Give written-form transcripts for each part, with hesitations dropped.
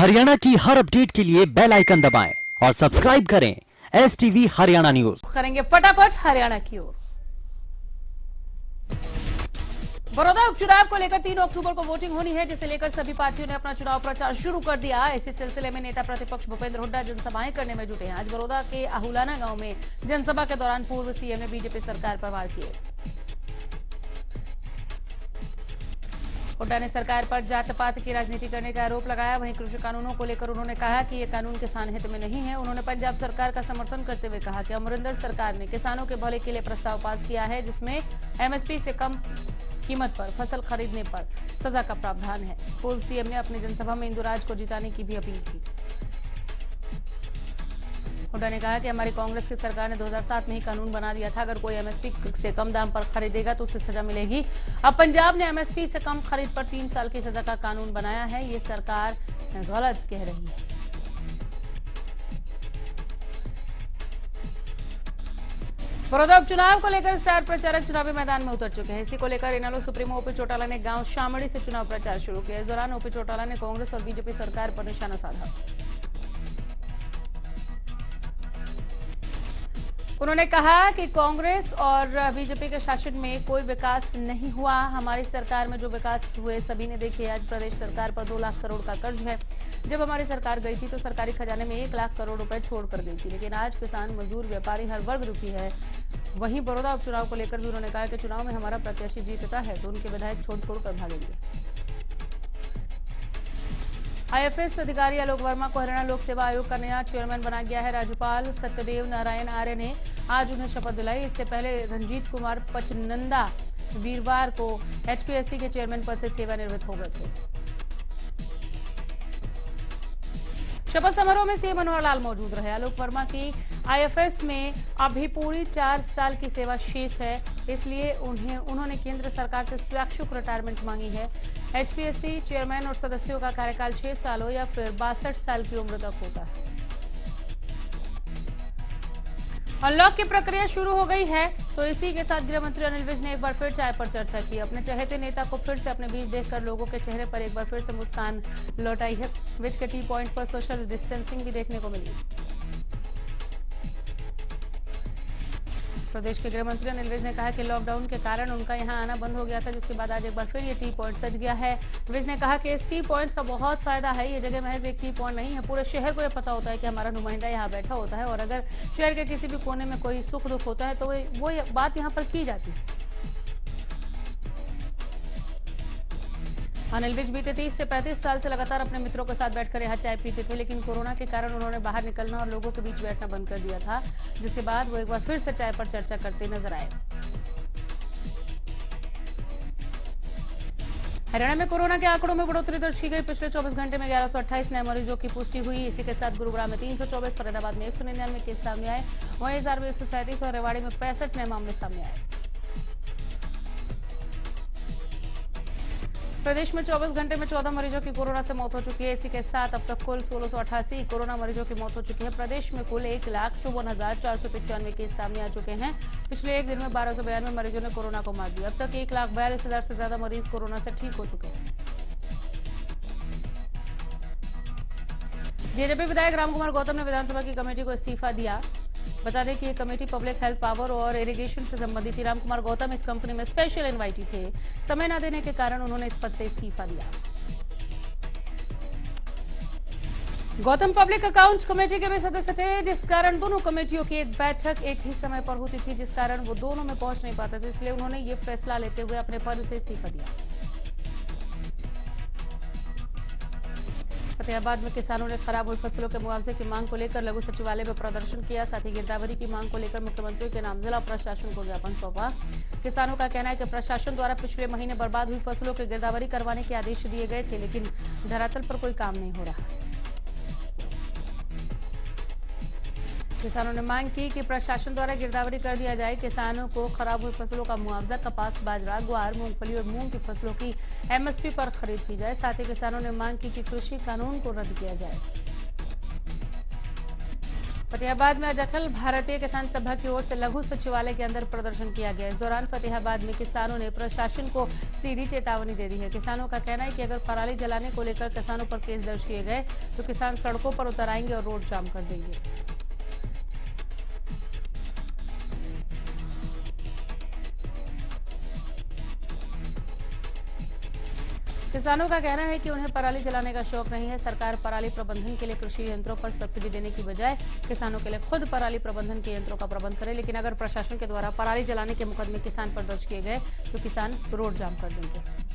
हरियाणा की हर अपडेट के लिए बेल आइकन दबाएं और सब्सक्राइब करें STV हरियाणा न्यूज। करेंगे फटाफट हरियाणा की ओर। बड़ौदा उपचुनाव को लेकर 3 अक्टूबर को वोटिंग होनी है, जिसे लेकर सभी पार्टियों ने अपना चुनाव प्रचार शुरू कर दिया। इसी सिलसिले में नेता प्रतिपक्ष भूपेंद्र हुड्डा जनसभाएं करने में जुटे हैं। आज बड़ौदा के आहुलाना गांव में जनसभा के दौरान पूर्व सीएम ने बीजेपी सरकार पर वार किए। हुड्डा ने सरकार पर जात पात की राजनीति करने का आरोप लगाया। वहीं कृषि कानूनों को लेकर उन्होंने कहा कि ये कानून किसान हित में नहीं है। उन्होंने पंजाब सरकार का समर्थन करते हुए कहा कि अमरिंदर सरकार ने किसानों के भले के लिए प्रस्ताव पास किया है, जिसमें MSP से कम कीमत पर फसल खरीदने पर सजा का प्रावधान है। पूर्व सीएम ने अपनी जनसभा में इंदुराज को जिताने की भी अपील की। हुड्डा ने कहा कि हमारी कांग्रेस की सरकार ने 2007 में ही कानून बना दिया था, अगर कोई MSP से कम दाम पर खरीदेगा तो उसे सजा मिलेगी। अब पंजाब ने MSP से कम खरीद पर 3 साल की सजा का कानून बनाया है। ये सरकार गलत कह रही है। बड़ौदा उपचुनाव को लेकर स्टार प्रचारक चुनावी मैदान में उतर चुके हैं। इसी को लेकर इनेलो सुप्रीमो ओपी चौटाला ने गांव शामड़ी से चुनाव प्रचार शुरू किया। इस दौरान ओपी चौटाला ने कांग्रेस और बीजेपी सरकार पर निशाना साधा। उन्होंने कहा कि कांग्रेस और बीजेपी के शासन में कोई विकास नहीं हुआ। हमारी सरकार में जो विकास हुए सभी ने देखे। आज प्रदेश सरकार पर 2 लाख करोड़ का कर्ज है। जब हमारी सरकार गई थी तो सरकारी खजाने में 1 लाख करोड़ रुपए छोड़कर गई थी, लेकिन आज किसान, मजदूर, व्यापारी हर वर्ग दुखी है। वहीं बड़ौदा उपचुनाव को लेकर भी उन्होंने कहा कि चुनाव में हमारा प्रत्याशी जीतता है तो उनके विधायक छोड़ भागेंगे। IFS अधिकारी आलोक वर्मा को हरियाणा लोक सेवा आयोग का नया चेयरमैन बनाया गया है। राज्यपाल सत्यदेव नारायण आर्य ने आज उन्हें शपथ दिलाई। इससे पहले रंजीत कुमार पचनंदा वीरवार को HPSC के चेयरमैन पद से सेवानिवृत्त हो गए थे। शपथ समारोह में सीएम मनोहर लाल मौजूद रहे। आलोक वर्मा की IFS में अभी पूरी 4 साल की सेवा शेष है, इसलिए उन्होंने केंद्र सरकार से स्वैच्छिक रिटायरमेंट मांगी है। HPSC चेयरमैन और सदस्यों का कार्यकाल 6 साल हो या फिर 62 साल की उम्र तक होता है। अनलॉक की प्रक्रिया शुरू हो गई है, तो इसी के साथ गृह मंत्री अनिल विज ने एक बार फिर चाय पर चर्चा की। अपने चहेते नेता को फिर से अपने बीच देखकर लोगों के चेहरे पर एक बार फिर से मुस्कान लौट आई है। विज के टी पॉइंट पर सोशल डिस्टेंसिंग भी देखने को मिली। प्रदेश के गृह मंत्री अनिल विज ने कहा कि लॉकडाउन के कारण उनका यहां आना बंद हो गया था, जिसके बाद आज एक बार फिर ये टी पॉइंट सज गया है। विज ने कहा कि इस टी पॉइंट का बहुत फायदा है। ये जगह महज एक टी पॉइंट नहीं है, पूरे शहर को यह पता होता है कि हमारा नुमाइंदा यहाँ बैठा होता है और अगर शहर के किसी भी कोने में कोई सुख दुख होता है तो वो बात यहाँ पर की जाती है। अनिल विज बीते 30 से 35 साल से लगातार अपने मित्रों के साथ बैठकर यहाँ चाय पीते थे, लेकिन कोरोना के कारण उन्होंने बाहर निकलना और लोगों के बीच बैठना बंद कर दिया था, जिसके बाद वो एक बार फिर से चाय पर चर्चा करते नजर आए। हरियाणा में कोरोना के आंकड़ों में बढ़ोतरी दर्ज की गई। पिछले 24 घंटे में 1128 नए मरीजों की पुष्टि हुई। इसी के साथ गुरुग्राम में 324, फरीदाबाद में 199 केस सामने आए। वहीं हिसार में 137 और रेवाड़ी में 65 नए मामले सामने आए। प्रदेश में 24 घंटे में 14 मरीजों की कोरोना से मौत हो चुकी है। इसी के साथ अब तक कुल 1688 कोरोना मरीजों की मौत हो चुकी है। प्रदेश में कुल 1,54,495 केस सामने आ चुके हैं। पिछले एक दिन में 1292 मरीजों ने कोरोना को मात दिया। अब तक 1,42,000 से ज्यादा मरीज कोरोना से ठीक हो चुके हैं। जेजेपी विधायक रामकुमार गौतम ने विधानसभा की कमेटी को इस्तीफा दिया। बता दें कि ये कमेटी पब्लिक हेल्थ, पावर और इरिगेशन से संबंधित थी। रामकुमार गौतम इस कंपनी में स्पेशल इनवाइटी थे। समय न देने के कारण उन्होंने इस पद से इस्तीफा दिया। गौतम पब्लिक अकाउंट्स कमेटी के भी सदस्य थे, जिस कारण दोनों कमेटियों की एक बैठक एक ही समय पर होती थी, जिस कारण वो दोनों में पहुंच नहीं पाते थे। इसलिए उन्होंने ये फैसला लेते हुए अपने पद से इस्तीफा दिया। फतेहाबाद में किसानों ने खराब हुई फसलों के मुआवजे की मांग को लेकर लघु सचिवालय में प्रदर्शन किया। साथ ही गिरदावरी की मांग को लेकर मुख्यमंत्री के नाम जिला प्रशासन को ज्ञापन सौंपा। किसानों का कहना है कि प्रशासन द्वारा पिछले महीने बर्बाद हुई फसलों की गिरदावरी करवाने के आदेश दिए गए थे, लेकिन धरातल पर कोई काम नहीं हो रहा। किसानों ने मांग की कि प्रशासन द्वारा गिरदावरी कर दिया जाए। किसानों को खराब हुई फसलों का मुआवजा, कपास, बाजरा, ग्वार, मूंगफली और मूंग की फसलों की MSP पर खरीद की जाए। साथ ही किसानों ने मांग की कि कृषि कानून को रद्द किया जाए। फतेहाबाद में आज अखिल भारतीय किसान सभा की ओर से लघु सचिवालय के अंदर प्रदर्शन किया गया। इस दौरान फतेहाबाद में किसानों ने प्रशासन को सीधी चेतावनी दे दी है। किसानों का कहना है कि अगर पराली जलाने को लेकर किसानों पर केस दर्ज किए गए तो किसान सड़कों पर उतर आएंगे और रोड जाम कर देंगे। किसानों का कहना है कि उन्हें पराली जलाने का शौक नहीं है। सरकार पराली प्रबंधन के लिए कृषि यंत्रों पर सब्सिडी देने की बजाय किसानों के लिए खुद पराली प्रबंधन के यंत्रों का प्रबंध करे। लेकिन अगर प्रशासन के द्वारा पराली जलाने के मुकदमे किसान पर दर्ज किए गए तो किसान रोड जाम कर देंगे।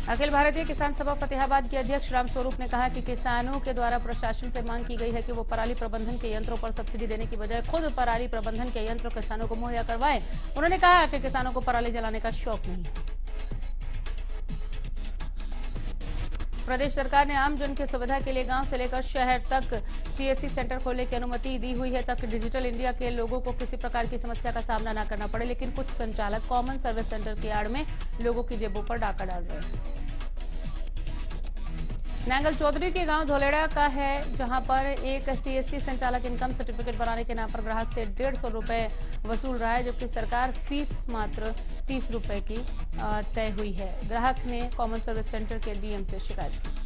अखिल भारतीय किसान सभा फतेहाबाद के अध्यक्ष राम स्वरूप ने कहा कि किसानों के द्वारा प्रशासन से मांग की गई है कि वो पराली प्रबंधन के यंत्रों पर सब्सिडी देने की बजाय खुद पराली प्रबंधन के यंत्र किसानों को मुहैया करवाएं। उन्होंने कहा कि किसानों को पराली जलाने का शौक नहीं है। प्रदेश सरकार ने आम जन की सुविधा के लिए गांव से लेकर शहर तक सीएससी सेंटर खोलने की अनुमति दी हुई है, ताकि डिजिटल इंडिया के लोगों को किसी प्रकार की समस्या का सामना न करना पड़े। लेकिन कुछ संचालक कॉमन सर्विस सेंटर की आड़ में लोगों की जेबों पर डाका डाल रहे हैं। नांगल चौधरी के गांव धोलेड़ा का है, जहां पर एक सीएससी संचालक इनकम सर्टिफिकेट बनाने के नाम पर ग्राहक से 150 रुपए वसूल रहा है, जबकि सरकार फीस मात्र 30 रुपए की तय हुई है। ग्राहक ने कॉमन सर्विस सेंटर के डीएम से शिकायत की।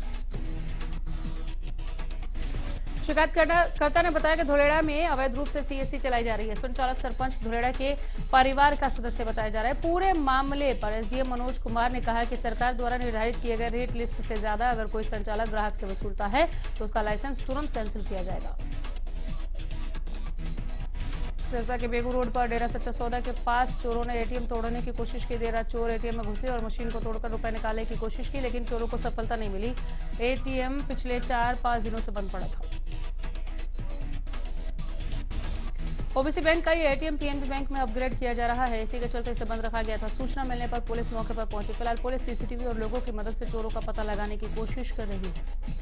शिकायतकर्ता ने बताया कि धोलेड़ा में अवैध रूप से सीएससी चलाई जा रही है। संचालक सरपंच धोलेड़ा के परिवार का सदस्य बताया जा रहा है। पूरे मामले पर एसडीएम मनोज कुमार ने कहा कि सरकार द्वारा निर्धारित किए गए रेट लिस्ट से ज्यादा अगर कोई संचालक ग्राहक से वसूलता है तो उसका लाइसेंस तुरंत कैंसिल किया जाएगा। सिरसा के बेगू रोड पर डेरा सच्चा सौदा के पास चोरों ने एटीएम तोड़ने की कोशिश की। देर रात चोर एटीएम में घुसे और मशीन को तोड़कर रुपए निकालने की कोशिश की, लेकिन चोरों को सफलता नहीं मिली। एटीएम पिछले 4-5 दिनों से बंद पड़ा था। ओबीसी बैंक का ये एटीएम पीएनबी बैंक में अपग्रेड किया जा रहा है, इसी के चलते इसे बंद रखा गया था। सूचना मिलने पर पुलिस मौके पर पहुंची। फिलहाल पुलिस सीसीटीवी और लोगों की मदद से चोरों का पता लगाने की कोशिश कर रही है।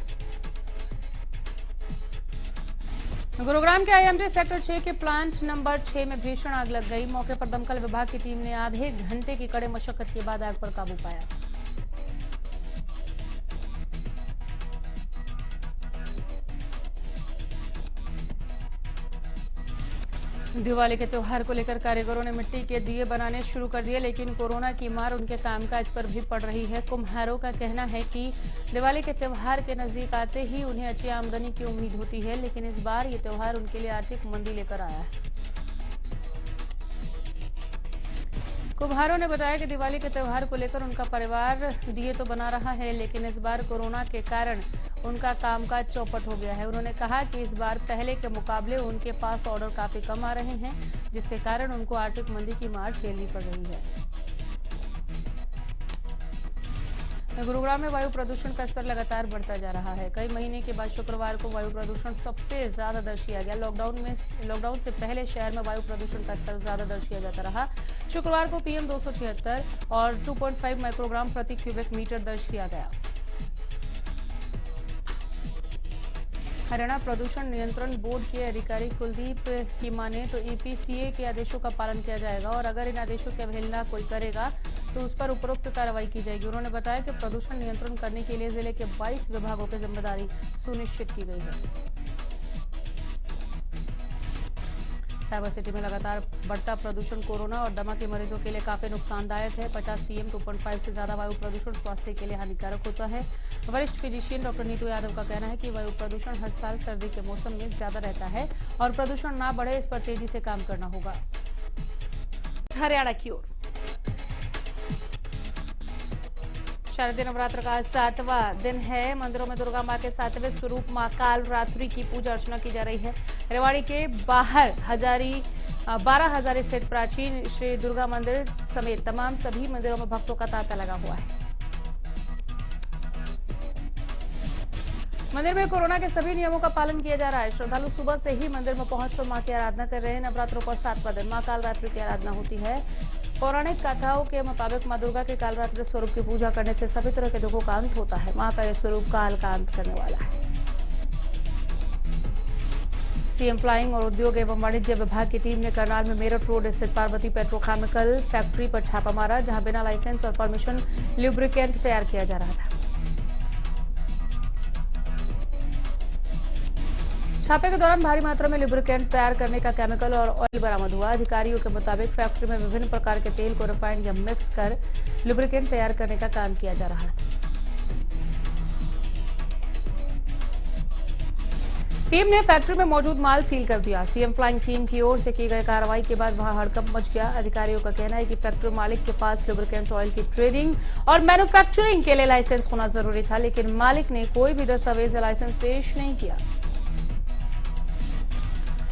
गुरुग्राम के आईएमडी सेक्टर 6 के प्लांट नंबर 6 में भीषण आग लग गई। मौके पर दमकल विभाग की टीम ने आधे घंटे की कड़े मशक्कत के बाद आग पर काबू पाया। दिवाली के त्योहार को लेकर कारीगरों ने मिट्टी के दिए बनाने शुरू कर दिए, लेकिन कोरोना की मार उनके कामकाज पर भी पड़ रही है। कुम्हारों का कहना है कि दिवाली के त्योहार के नजदीक आते ही उन्हें अच्छी आमदनी की उम्मीद होती है, लेकिन इस बार ये त्योहार उनके लिए आर्थिक मंदी लेकर आया है। कुम्हारों ने बताया कि दिवाली के त्योहार को लेकर उनका परिवार दिए तो बना रहा है, लेकिन इस बार कोरोना के कारण उनका कामकाज चौपट हो गया है। उन्होंने कहा कि इस बार पहले के मुकाबले उनके पास ऑर्डर काफी कम आ रहे हैं, जिसके कारण उनको आर्थिक मंदी की मार झेलनी पड़ रही है। गुरुग्राम में वायु प्रदूषण का स्तर लगातार बढ़ता जा रहा है। कई महीने के बाद शुक्रवार को वायु प्रदूषण सबसे ज्यादा दर्ज किया गया। लॉकडाउन से पहले शहर में वायु प्रदूषण का स्तर ज्यादा दर्ज किया जाता रहा। शुक्रवार को पीएम 276 और 2.5 माइक्रोग्राम प्रति क्यूबिक मीटर दर्ज किया गया। हरियाणा प्रदूषण नियंत्रण बोर्ड के अधिकारी कुलदीप की माने तो ईपीसीए के आदेशों का पालन किया जाएगा और अगर इन आदेशों की अवहेलना कोई करेगा तो उस पर उपरोक्त कार्रवाई की जाएगी। उन्होंने बताया कि प्रदूषण नियंत्रण करने के लिए जिले के 22 विभागों की जिम्मेदारी सुनिश्चित की गई है। साइबर सिटी में लगातार बढ़ता प्रदूषण कोरोना और दमा के मरीजों के लिए काफी नुकसानदायक है। 50 पीएम 2.5 से ज्यादा वायु प्रदूषण स्वास्थ्य के लिए हानिकारक होता है। वरिष्ठ फिजिशियन डॉक्टर नीतू यादव का कहना है कि वायु प्रदूषण हर साल सर्दी के मौसम में ज्यादा रहता है और प्रदूषण ना बढ़े, इस पर तेजी से काम करना होगा। हरियाणा की ओर शारदीय नवरात्र का 7वां दिन है। मंदिरों में दुर्गा मां के 7वें स्वरूप मां काल रात्रि की पूजा अर्चना की जा रही है। रेवाड़ी के बाहर 12 हजारी स्थित प्राचीन श्री दुर्गा मंदिर समेत तमाम सभी मंदिरों में भक्तों का तांता लगा हुआ है। मंदिर में कोरोना के सभी नियमों का पालन किया जा रहा है। श्रद्धालु सुबह से ही मंदिर में पहुंचकर मां की आराधना कर रहे हैं। नवरात्रों पर 7वां दिन मां काल रात्रि की आराधना होती है। पौराणिक कथाओं के मुताबिक मां दुर्गा के कालरात्रि स्वरूप की पूजा करने से सभी तरह के दुखों का अंत होता है। मां का यह स्वरूप काल का अंत करने वाला है। सीएम फ्लाइंग और उद्योग एवं वाणिज्य विभाग की टीम ने करनाल में मेरठ रोड स्थित पार्वती पेट्रोकेमिकल फैक्ट्री पर छापा मारा, जहां बिना लाइसेंस और परमिशन ल्यूब्रिकेंट तैयार किया जा रहा था। छापे के दौरान भारी मात्रा में लुब्रिकेंट तैयार करने का केमिकल और ऑयल बरामद हुआ। अधिकारियों के मुताबिक फैक्ट्री में विभिन्न प्रकार के तेल को रिफाइंड या मिक्स कर लुब्रिकेंट तैयार करने का काम किया जा रहा है। टीम ने फैक्ट्री में मौजूद माल सील कर दिया। सीएम फ्लाइंग टीम की ओर से की गई कार्रवाई के बाद वहां हड़कंप मच गया। अधिकारियों का कहना है कि फैक्ट्री मालिक के पास लुब्रिकेंट ऑयल की ट्रेडिंग और मैन्युफैक्चरिंग के लिए लाइसेंस होना जरूरी था, लेकिन मालिक ने कोई भी दस्तावेज या लाइसेंस पेश नहीं किया।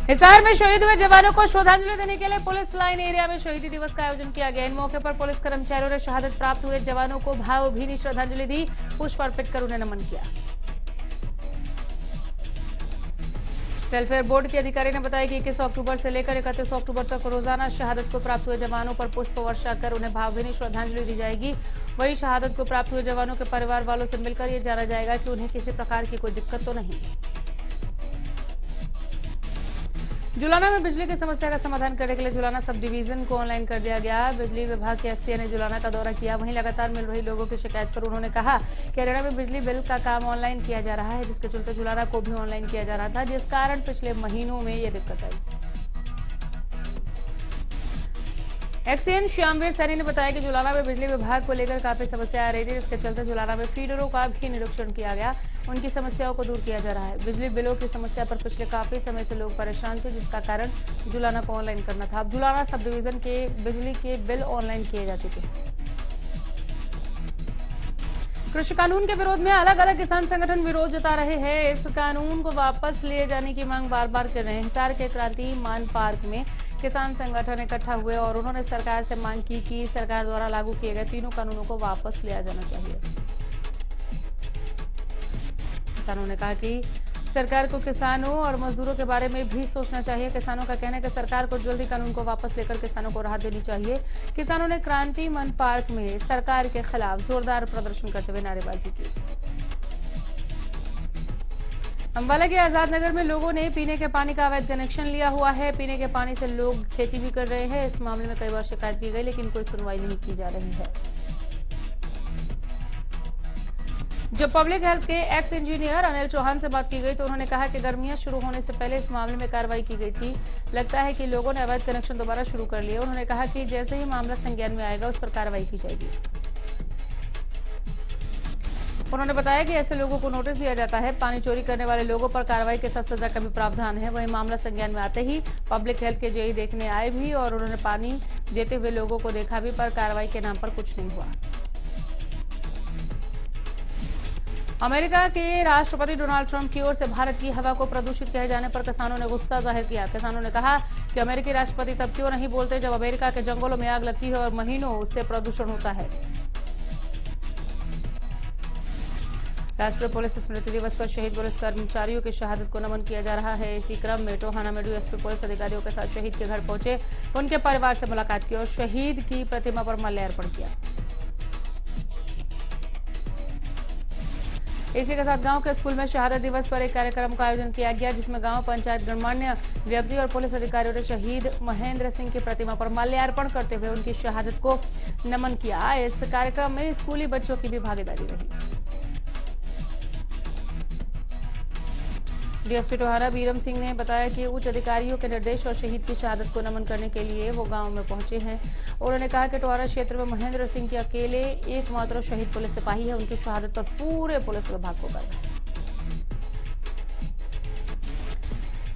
हिसार में शहीद हुए जवानों को श्रद्धांजलि देने के लिए पुलिस लाइन एरिया में शहीदी दिवस का आयोजन किया गया। इन मौके पर पुलिस कर्मचारियों ने शहादत प्राप्त हुए जवानों को भावभीनी श्रद्धांजलि दी, पुष्प अर्पित कर उन्हें नमन किया। वेलफेयर बोर्ड के अधिकारी ने बताया कि 21 अक्टूबर से लेकर 31 अक्टूबर तक रोजाना शहादत को प्राप्त हुए जवानों पर पुष्प वर्षा कर उन्हें भावभीनी श्रद्धांजलि दी जाएगी। वहीं शहादत को प्राप्त हुए जवानों के परिवार वालों से मिलकर यह जाना जाएगा कि उन्हें किसी प्रकार की कोई दिक्कत तो नहीं। जुलाना में बिजली की समस्या का समाधान करने के लिए जुलाना सब डिवीजन को ऑनलाइन कर दिया गया। बिजली विभाग के एक्सीए ने जुलाना का दौरा किया। वहीं लगातार मिल रही लोगों की शिकायत पर उन्होंने कहा कि हरियाणा में बिजली बिल का काम ऑनलाइन किया जा रहा है, जिसके चलते जुलाना को भी ऑनलाइन किया जा रहा था, जिस कारण पिछले महीनों में ये दिक्कत आई। एक्सीएन श्यामवीर सैनी ने बताया कि जुलाना में बिजली विभाग को लेकर काफी समस्या आ रही थी, जिसके चलते जुलाना में फीडरों का भी निरीक्षण किया गया। उनकी समस्याओं को दूर किया जा रहा है। बिजली बिलों की समस्या पर पिछले काफी समय से लोग परेशान थे, जिसका कारण जुलाना को ऑनलाइन करना था। अब जुलाना सब डिवीजन के बिजली के बिल ऑनलाइन किए जा चुके हैं। कृषि कानून के विरोध में अलग अलग किसान संगठन विरोध जता रहे हैं। इस कानून को वापस लिए जाने की मांग बार बार कर रहे हैं। हिसार के क्रांति मान पार्क में किसान संगठन इकट्ठा हुए और उन्होंने सरकार से मांग की कि सरकार द्वारा लागू किए गए तीनों कानूनों को वापस लिया जाना चाहिए। किसानों ने कहा कि सरकार को किसानों और मजदूरों के बारे में भी सोचना चाहिए। किसानों का कहना है कि सरकार को जल्दी कानून को वापस लेकर किसानों को राहत देनी चाहिए। किसानों ने क्रांति मन पार्क में सरकार के खिलाफ जोरदार प्रदर्शन करते हुए नारेबाजी की। अंबाला के आजाद नगर में लोगों ने पीने के पानी का अवैध कनेक्शन लिया हुआ है। पीने के पानी से लोग खेती भी कर रहे हैं। इस मामले में कई बार शिकायत की गई, लेकिन कोई सुनवाई नहीं की जा रही है। जब पब्लिक हेल्थ के एक्स इंजीनियर अनिल चौहान से बात की गई तो उन्होंने कहा कि गर्मियां शुरू होने से पहले इस मामले में कार्रवाई की गई थी। लगता है कि लोगों ने अवैध कनेक्शन दोबारा शुरू कर लिए। उन्होंने कहा कि जैसे ही मामला संज्ञान में आएगा उस पर कार्रवाई की जाएगी। उन्होंने बताया कि ऐसे लोगों को नोटिस दिया जाता है। पानी चोरी करने वाले लोगों पर कार्रवाई के साथ सजा का भी प्रावधान है। वहीं मामला संज्ञान में आते ही पब्लिक हेल्थ के जेई देखने आए भी और उन्होंने पानी देते हुए लोगों को देखा भी, पर कार्रवाई के नाम पर कुछ नहीं हुआ। अमेरिका के राष्ट्रपति डोनाल्ड ट्रंप की ओर से भारत की हवा को प्रदूषित कहे जाने पर किसानों ने गुस्सा जाहिर किया। किसानों ने कहा कि अमेरिकी राष्ट्रपति तब क्यों नहीं बोलते जब अमेरिका के जंगलों में आग लगती है और महीनों उससे प्रदूषण होता है। राष्ट्रीय पुलिस स्मृति दिवस पर शहीद पुलिस कर्मचारियों की शहादत को नमन किया जा रहा है। इसी क्रम में टोहाना में डीएसपी पुलिस अधिकारियों के साथ शहीद के घर पहुंचे, उनके परिवार से मुलाकात की और शहीद की प्रतिमा पर माल्यार्पण किया। इसी के साथ गांव के स्कूल में शहादत दिवस पर एक कार्यक्रम का आयोजन किया गया, जिसमें गांव पंचायत गणमान्य व्यक्ति और पुलिस अधिकारियों ने शहीद महेंद्र सिंह की प्रतिमा पर माल्यार्पण करते हुए उनकी शहादत को नमन किया। इस कार्यक्रम में स्कूली बच्चों की भी भागीदारी रही। डीएसपी टोहाना बीरम सिंह ने बताया कि उच्च अधिकारियों के निर्देश और शहीद की शहादत को नमन करने के लिए वो गांव में पहुंचे हैं। उन्होंने कहा कि टोहाना क्षेत्र में महेंद्र सिंह के अकेले एकमात्र शहीद पुलिस सिपाही है। उनकी शहादत पर पूरे पुलिस विभाग को गर्व है।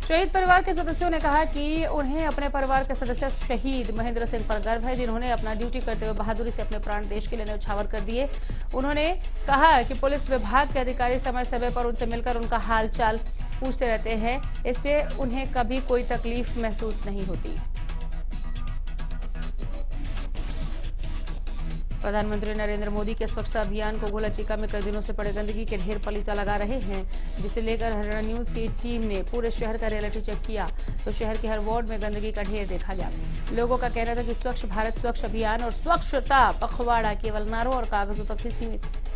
शहीद परिवार के सदस्यों ने कहा कि उन्हें अपने परिवार के सदस्य शहीद महेंद्र सिंह पर गर्व है, जिन्होंने अपना ड्यूटी करते हुए बहादुरी से अपने प्राण देश के लिए न्यौछावर कर दिए। उन्होंने कहा कि पुलिस विभाग के अधिकारी समय समय पर उनसे मिलकर उनका हाल चाल पूछते रहते हैं। इससे उन्हें कभी कोई तकलीफ महसूस नहीं होती। प्रधानमंत्री नरेंद्र मोदी के स्वच्छता अभियान को गोला चिका में कई दिनों से पड़े गंदगी के ढेर पलीता लगा रहे हैं, जिसे लेकर हरियाणा न्यूज की टीम ने पूरे शहर का रियलिटी चेक किया तो शहर के हर वार्ड में गंदगी का ढेर देखा गया। लोगों का कहना था कि स्वच्छ भारत स्वच्छ अभियान और स्वच्छता पखवाड़ा केवल नारों और कागजों तक ही सीमित है।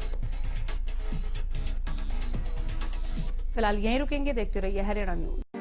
फिलहाल यहीं रुकेंगे, देखते रहिए हरियाणा न्यूज।